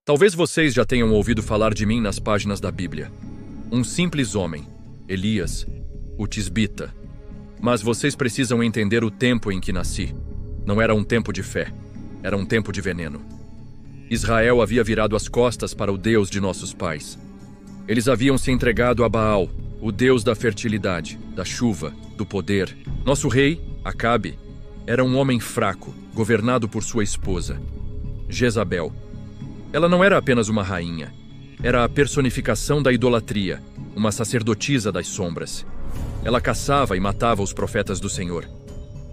Talvez vocês já tenham ouvido falar de mim nas páginas da Bíblia. Um simples homem, Elias, o tisbita. Mas vocês precisam entender o tempo em que nasci. Não era um tempo de fé, era um tempo de veneno. Israel havia virado as costas para o Deus de nossos pais. Eles haviam se entregado a Baal, o Deus da fertilidade, da chuva, do poder. Nosso rei, Acabe, era um homem fraco, governado por sua esposa, Jezabel. Ela não era apenas uma rainha. Era a personificação da idolatria, uma sacerdotisa das sombras. Ela caçava e matava os profetas do Senhor.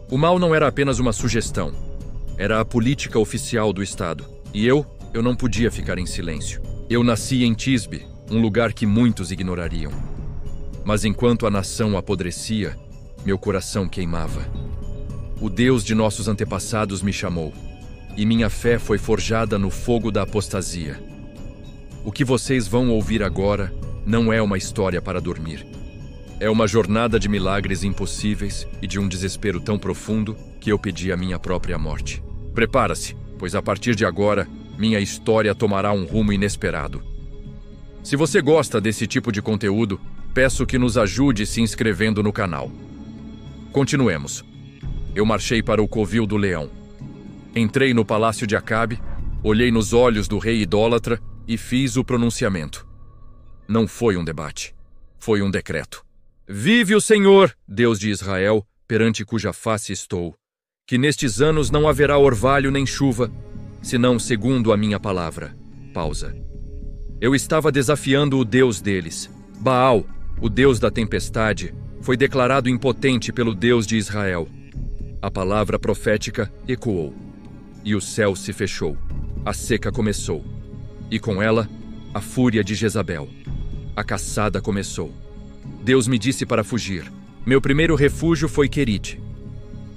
O mal não era apenas uma sugestão. Era a política oficial do Estado. E eu não podia ficar em silêncio. Eu nasci em Tisbe, um lugar que muitos ignorariam. Mas enquanto a nação apodrecia, meu coração queimava. O Deus de nossos antepassados me chamou, e minha fé foi forjada no fogo da apostasia. O que vocês vão ouvir agora não é uma história para dormir. É uma jornada de milagres impossíveis e de um desespero tão profundo que eu pedi a minha própria morte. Prepara-se, pois a partir de agora, minha história tomará um rumo inesperado. Se você gosta desse tipo de conteúdo, peço que nos ajude se inscrevendo no canal. Continuemos. Eu marchei para o covil do leão. Entrei no palácio de Acabe, olhei nos olhos do rei idólatra e fiz o pronunciamento. Não foi um debate, foi um decreto. Vive o Senhor, Deus de Israel, perante cuja face estou, que nestes anos não haverá orvalho nem chuva, senão segundo a minha palavra. Pausa. Eu estava desafiando o Deus deles. Baal, o Deus da tempestade, foi declarado impotente pelo Deus de Israel. A palavra profética ecoou, e o céu se fechou. A seca começou, e com ela, a fúria de Jezabel. A caçada começou. Deus me disse para fugir. Meu primeiro refúgio foi Querite,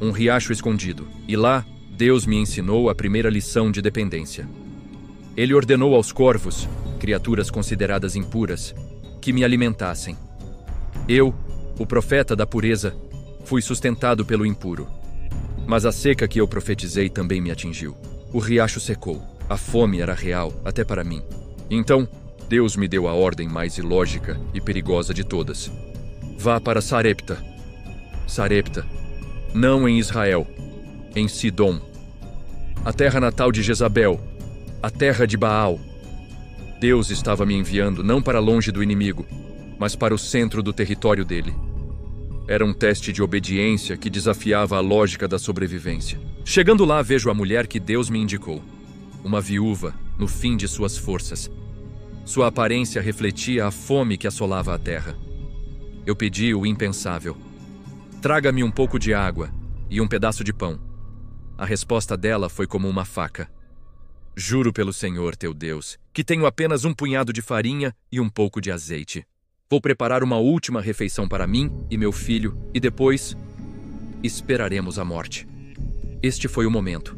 um riacho escondido, e lá Deus me ensinou a primeira lição de dependência. Ele ordenou aos corvos, criaturas consideradas impuras, que me alimentassem. Eu, o profeta da pureza, fui sustentado pelo impuro. Mas a seca que eu profetizei também me atingiu. O riacho secou. A fome era real, até para mim. Então, Deus me deu a ordem mais ilógica e perigosa de todas. Vá para Sarepta. Sarepta. Não em Israel. Em Sidom. A terra natal de Jezabel. A terra de Baal. Deus estava me enviando não para longe do inimigo, mas para o centro do território dele. Era um teste de obediência que desafiava a lógica da sobrevivência. Chegando lá, vejo a mulher que Deus me indicou. Uma viúva, no fim de suas forças. Sua aparência refletia a fome que assolava a terra. Eu pedi o impensável. Traga-me um pouco de água e um pedaço de pão. A resposta dela foi como uma faca. Juro pelo Senhor, teu Deus, que tenho apenas um punhado de farinha e um pouco de azeite. Vou preparar uma última refeição para mim e meu filho, e depois esperaremos a morte. Este foi o momento.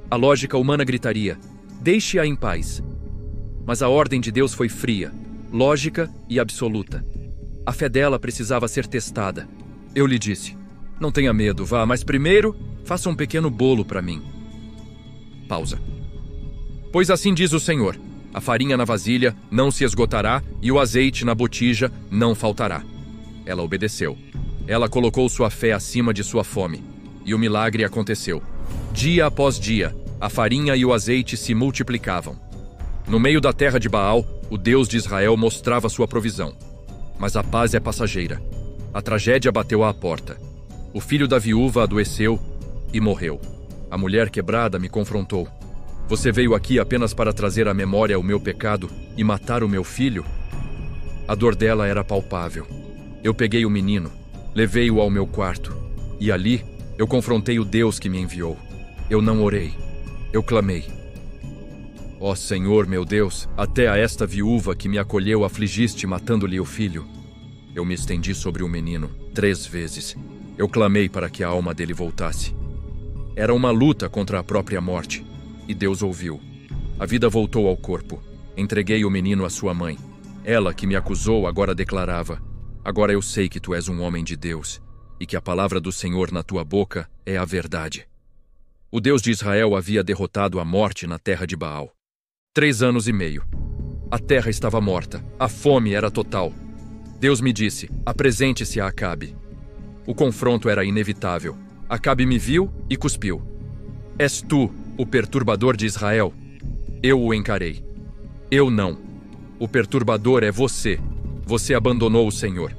A lógica humana gritaria: deixe-a em paz. Mas a ordem de Deus foi fria, lógica e absoluta. A fé dela precisava ser testada. Eu lhe disse: não tenha medo, vá, mas primeiro faça um pequeno bolo para mim. Pausa. Pois assim diz o Senhor: a farinha na vasilha não se esgotará e o azeite na botija não faltará. Ela obedeceu. Ela colocou sua fé acima de sua fome. E o milagre aconteceu. Dia após dia, a farinha e o azeite se multiplicavam. No meio da terra de Baal, o Deus de Israel mostrava sua provisão. Mas a paz é passageira. A tragédia bateu à porta. O filho da viúva adoeceu e morreu. A mulher quebrada me confrontou. Você veio aqui apenas para trazer à memória o meu pecado e matar o meu filho? A dor dela era palpável. Eu peguei o menino, levei-o ao meu quarto, e ali eu confrontei o Deus que me enviou. Eu não orei, eu clamei. Ó Senhor, meu Deus, até a esta viúva que me acolheu afligiste matando-lhe o filho. Eu me estendi sobre o menino 3 vezes. Eu clamei para que a alma dele voltasse. Era uma luta contra a própria morte. E Deus ouviu. A vida voltou ao corpo. Entreguei o menino à sua mãe. Ela, que me acusou, agora declarava: agora eu sei que tu és um homem de Deus, e que a palavra do Senhor na tua boca é a verdade. O Deus de Israel havia derrotado a morte na terra de Baal. 3 anos e meio. A terra estava morta, a fome era total. Deus me disse, apresente-se a Acabe. O confronto era inevitável. Acabe me viu e cuspiu. És tu, o perturbador de Israel? Eu o encarei. Eu não. O perturbador é você. Você abandonou o Senhor.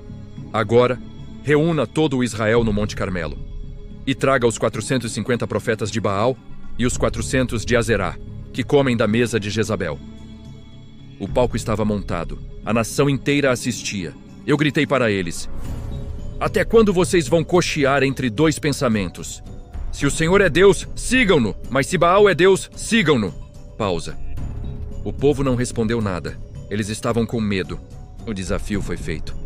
Agora, reúna todo o Israel no Monte Carmelo. E traga os 450 profetas de Baal e os 400 de Azerá, que comem da mesa de Jezabel. O palco estava montado. A nação inteira assistia. Eu gritei para eles: até quando vocês vão cochear entre 2 pensamentos? Se o Senhor é Deus, sigam-no. Mas se Baal é Deus, sigam-no. Pausa. O povo não respondeu nada. Eles estavam com medo. O desafio foi feito.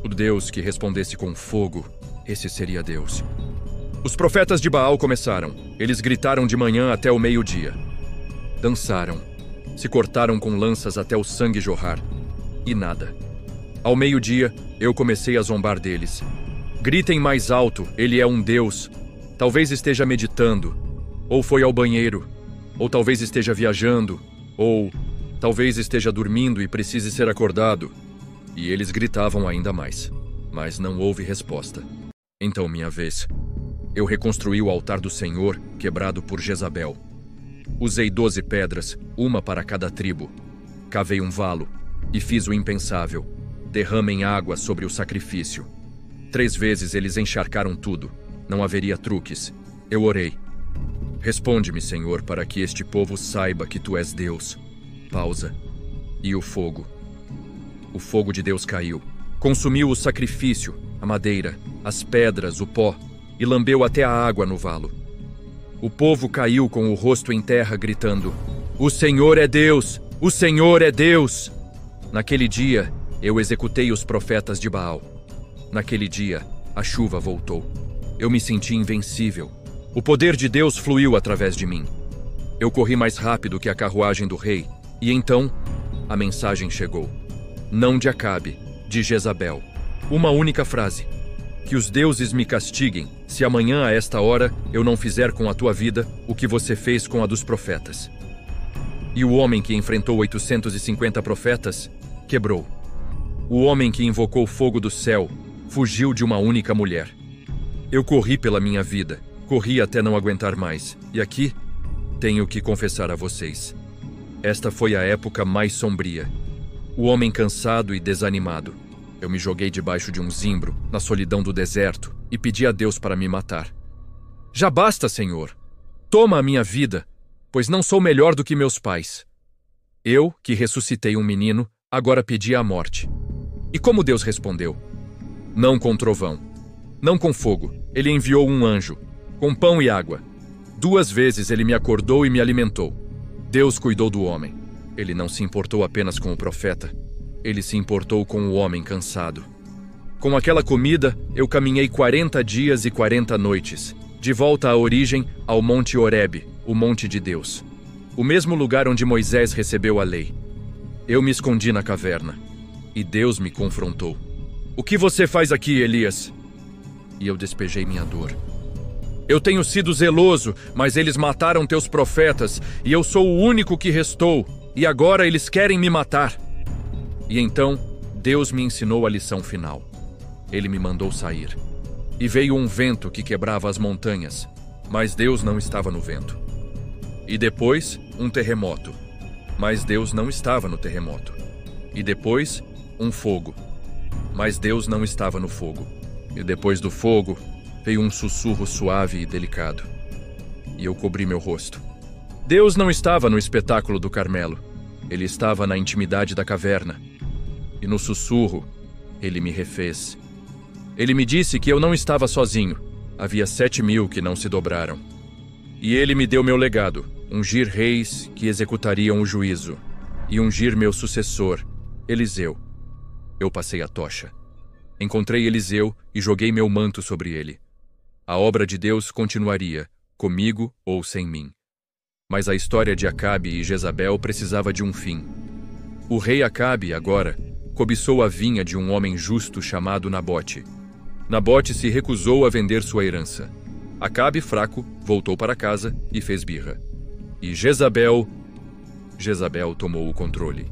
O Deus que respondesse com fogo, esse seria Deus. Os profetas de Baal começaram. Eles gritaram de manhã até o meio-dia. Dançaram. Se cortaram com lanças até o sangue jorrar. E nada. Ao meio-dia, eu comecei a zombar deles. Gritem mais alto, ele é um Deus. Talvez esteja meditando. Ou foi ao banheiro. Ou talvez esteja viajando. Ou talvez esteja dormindo e precise ser acordado. E eles gritavam ainda mais. Mas não houve resposta. Então, minha vez. Eu reconstruí o altar do Senhor, quebrado por Jezabel. Usei 12 pedras, uma para cada tribo. Cavei um valo e fiz o impensável. Derramem água sobre o sacrifício. 3 vezes eles encharcaram tudo. Não haveria truques. Eu orei. Responde-me, Senhor, para que este povo saiba que Tu és Deus. Pausa. E o fogo. O fogo de Deus caiu. Consumiu o sacrifício, a madeira, as pedras, o pó, e lambeu até a água no valo. O povo caiu com o rosto em terra, gritando: O Senhor é Deus! O Senhor é Deus! Naquele dia, eu executei os profetas de Baal. Naquele dia, a chuva voltou. Eu me senti invencível. O poder de Deus fluiu através de mim. Eu corri mais rápido que a carruagem do rei, e então, a mensagem chegou. Não de Acabe, de Jezabel. Uma única frase: que os deuses me castiguem, se amanhã a esta hora eu não fizer com a tua vida o que você fez com a dos profetas. E o homem que enfrentou 850 profetas, quebrou. O homem que invocou fogo do céu, fugiu de uma única mulher. Eu corri pela minha vida, corri até não aguentar mais, e aqui tenho que confessar a vocês. Esta foi a época mais sombria. O homem cansado e desanimado. Eu me joguei debaixo de um zimbro, na solidão do deserto, e pedi a Deus para me matar. Já basta, Senhor. Toma a minha vida, pois não sou melhor do que meus pais. Eu, que ressuscitei um menino, agora pedi a morte. E como Deus respondeu? Não com trovão, não com fogo. Ele enviou um anjo, com pão e água. 2 vezes ele me acordou e me alimentou. Deus cuidou do homem. Ele não se importou apenas com o profeta. Ele se importou com o homem cansado. Com aquela comida, eu caminhei 40 dias e 40 noites, de volta à origem, ao Monte Horebe, o Monte de Deus. O mesmo lugar onde Moisés recebeu a lei. Eu me escondi na caverna, e Deus me confrontou. O que você faz aqui, Elias? E eu despejei minha dor. Eu tenho sido zeloso, mas eles mataram teus profetas, e eu sou o único que restou, e agora eles querem me matar. E então, Deus me ensinou a lição final. Ele me mandou sair. E veio um vento que quebrava as montanhas, mas Deus não estava no vento. E depois, um terremoto, mas Deus não estava no terremoto. E depois, um fogo, mas Deus não estava no fogo. E depois do fogo, veio um sussurro suave e delicado. E eu cobri meu rosto. Deus não estava no espetáculo do Carmelo. Ele estava na intimidade da caverna. E no sussurro, ele me refez. Ele me disse que eu não estava sozinho. Havia 7.000 que não se dobraram. E ele me deu meu legado, ungir reis que executariam o juízo, e ungir meu sucessor, Eliseu. Eu passei a tocha. Encontrei Eliseu e joguei meu manto sobre ele. A obra de Deus continuaria, comigo ou sem mim. Mas a história de Acabe e Jezabel precisava de um fim. O rei Acabe, agora, cobiçou a vinha de um homem justo chamado Nabote. Nabote se recusou a vender sua herança. Acabe, fraco, voltou para casa e fez birra. E Jezabel Jezabel tomou o controle.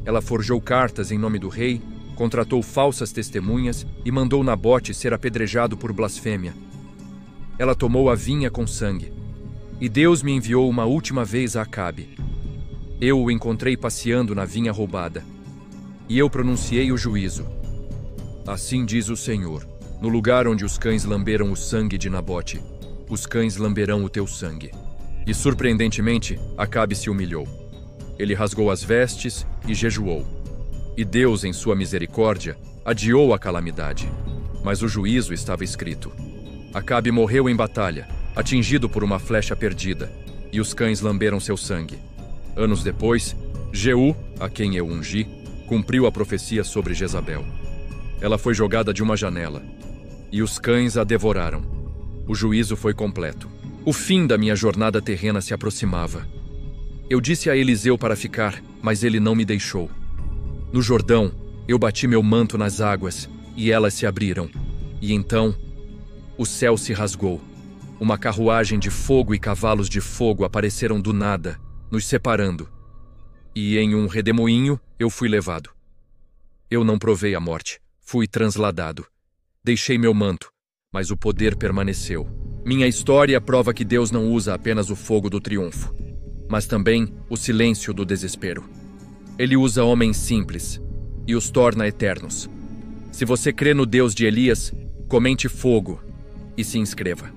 Ela forjou cartas em nome do rei, contratou falsas testemunhas e mandou Nabote ser apedrejado por blasfêmia. Ela tomou a vinha com sangue. E Deus me enviou uma última vez a Acabe. Eu o encontrei passeando na vinha roubada. E eu pronunciei o juízo. Assim diz o Senhor: no lugar onde os cães lamberam o sangue de Nabote, os cães lamberão o teu sangue. E surpreendentemente, Acabe se humilhou. Ele rasgou as vestes e jejuou. E Deus, em sua misericórdia, adiou a calamidade. Mas o juízo estava escrito. Acabe morreu em batalha, atingido por uma flecha perdida, e os cães lamberam seu sangue. Anos depois, Jeú, a quem eu ungi, cumpriu a profecia sobre Jezabel. Ela foi jogada de uma janela, e os cães a devoraram. O juízo foi completo. O fim da minha jornada terrena se aproximava. Eu disse a Eliseu para ficar, mas ele não me deixou. No Jordão, eu bati meu manto nas águas, e elas se abriram. E então, o céu se rasgou. Uma carruagem de fogo e cavalos de fogo apareceram do nada, nos separando. E em um redemoinho, eu fui levado. Eu não provei a morte, fui transladado. Deixei meu manto, mas o poder permaneceu. Minha história prova que Deus não usa apenas o fogo do triunfo, mas também o silêncio do desespero. Ele usa homens simples e os torna eternos. Se você crê no Deus de Elias, comente fogo e se inscreva.